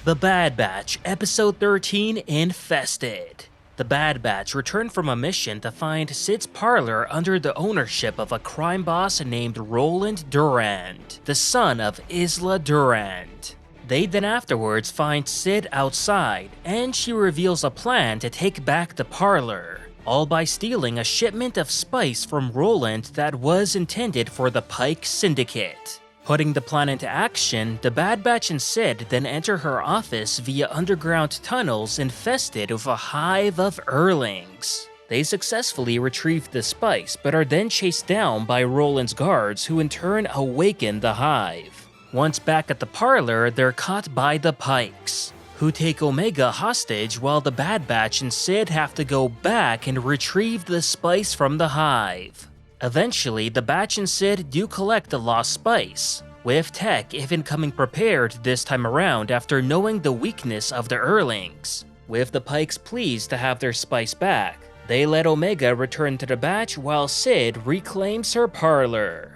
The Bad Batch, Episode 13, Infested. The Bad Batch returned from a mission to find Sid's parlor under the ownership of a crime boss named Roland Durand, the son of Isla Durand. They then afterwards find Sid outside, and she reveals a plan to take back the parlor, all by stealing a shipment of spice from Roland that was intended for the Pike Syndicate. Putting the plan into action, the Bad Batch and Sid then enter her office via underground tunnels infested with a hive of Earlings. They successfully retrieve the spice, but are then chased down by Roland's guards, who in turn awaken the hive. Once back at the parlor, they're caught by the Pikes, who take Omega hostage while the Bad Batch and Sid have to go back and retrieve the spice from the hive. Eventually, the Batch and Sid do collect the lost spice, with Tech even coming prepared this time around after knowing the weakness of the Earlings. With the Pikes pleased to have their spice back, they let Omega return to the Batch while Sid reclaims her parlor.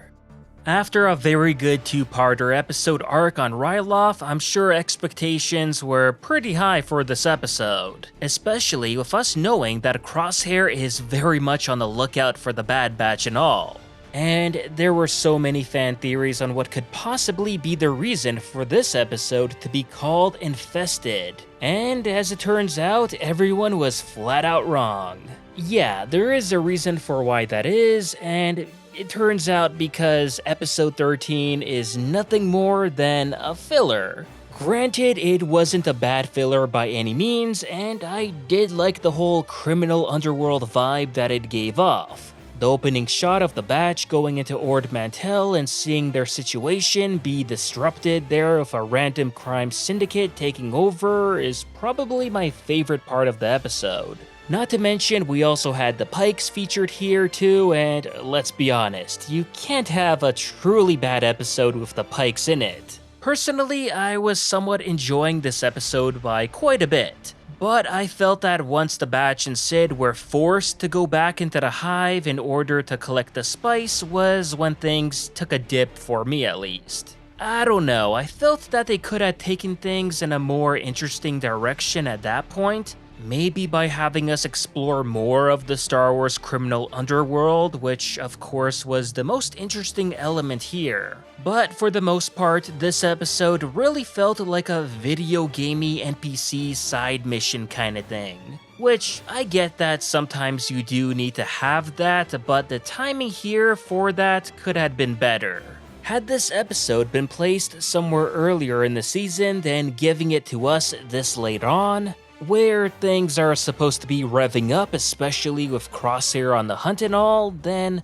After a very good two-parter episode arc on Ryloth, I'm sure expectations were pretty high for this episode, especially with us knowing that Crosshair is very much on the lookout for the Bad Batch and all. And there were so many fan theories on what could possibly be the reason for this episode to be called Infested, and as it turns out, everyone was flat out wrong. Yeah, there is a reason for why that is, and it turns out because episode 13 is nothing more than a filler. Granted, it wasn't a bad filler by any means, and I did like the whole criminal underworld vibe that it gave off. The opening shot of the Batch going into Ord Mantell and seeing their situation be disrupted there with a random crime syndicate taking over is probably my favorite part of the episode. Not to mention, we also had the Pikes featured here too, and let's be honest, you can't have a truly bad episode with the Pikes in it. Personally, I was somewhat enjoying this episode by quite a bit, but I felt that once the Batch and Sid were forced to go back into the hive in order to collect the spice was when things took a dip for me at least. I don't know, I felt that they could have taken things in a more interesting direction at that point. Maybe by having us explore more of the Star Wars criminal underworld, which of course was the most interesting element here. But for the most part, this episode really felt like a video gamey NPC side mission kind of thing. Which, I get that sometimes you do need to have that, but the timing here for that could have been better. Had this episode been placed somewhere earlier in the season than giving it to us this late on, where things are supposed to be revving up, especially with Crosshair on the hunt and all, then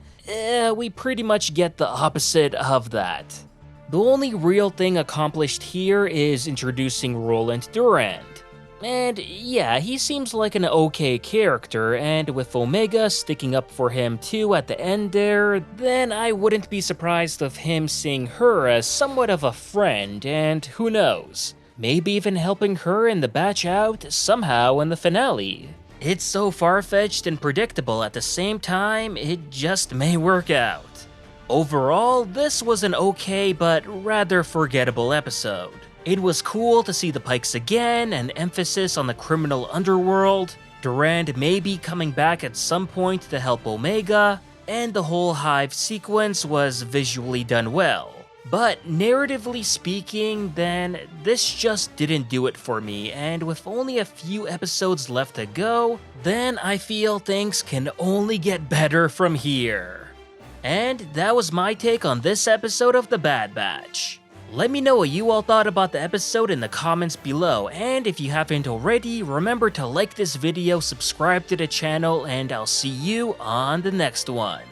we pretty much get the opposite of that. The only real thing accomplished here is introducing Roland Durand. And yeah, he seems like an okay character, and with Omega sticking up for him too at the end there, then I wouldn't be surprised of him seeing her as somewhat of a friend, and who knows, maybe even helping her and the Batch out somehow in the finale. It's so far-fetched and predictable at the same time, it just may work out. Overall, this was an okay but rather forgettable episode. It was cool to see the Pikes again, an emphasis on the criminal underworld, Durand maybe coming back at some point to help Omega, and the whole hive sequence was visually done well. But narratively speaking, then, this just didn't do it for me, and with only a few episodes left to go, then I feel things can only get better from here. And that was my take on this episode of The Bad Batch. Let me know what you all thought about the episode in the comments below, and if you haven't already, remember to like this video, subscribe to the channel, and I'll see you on the next one.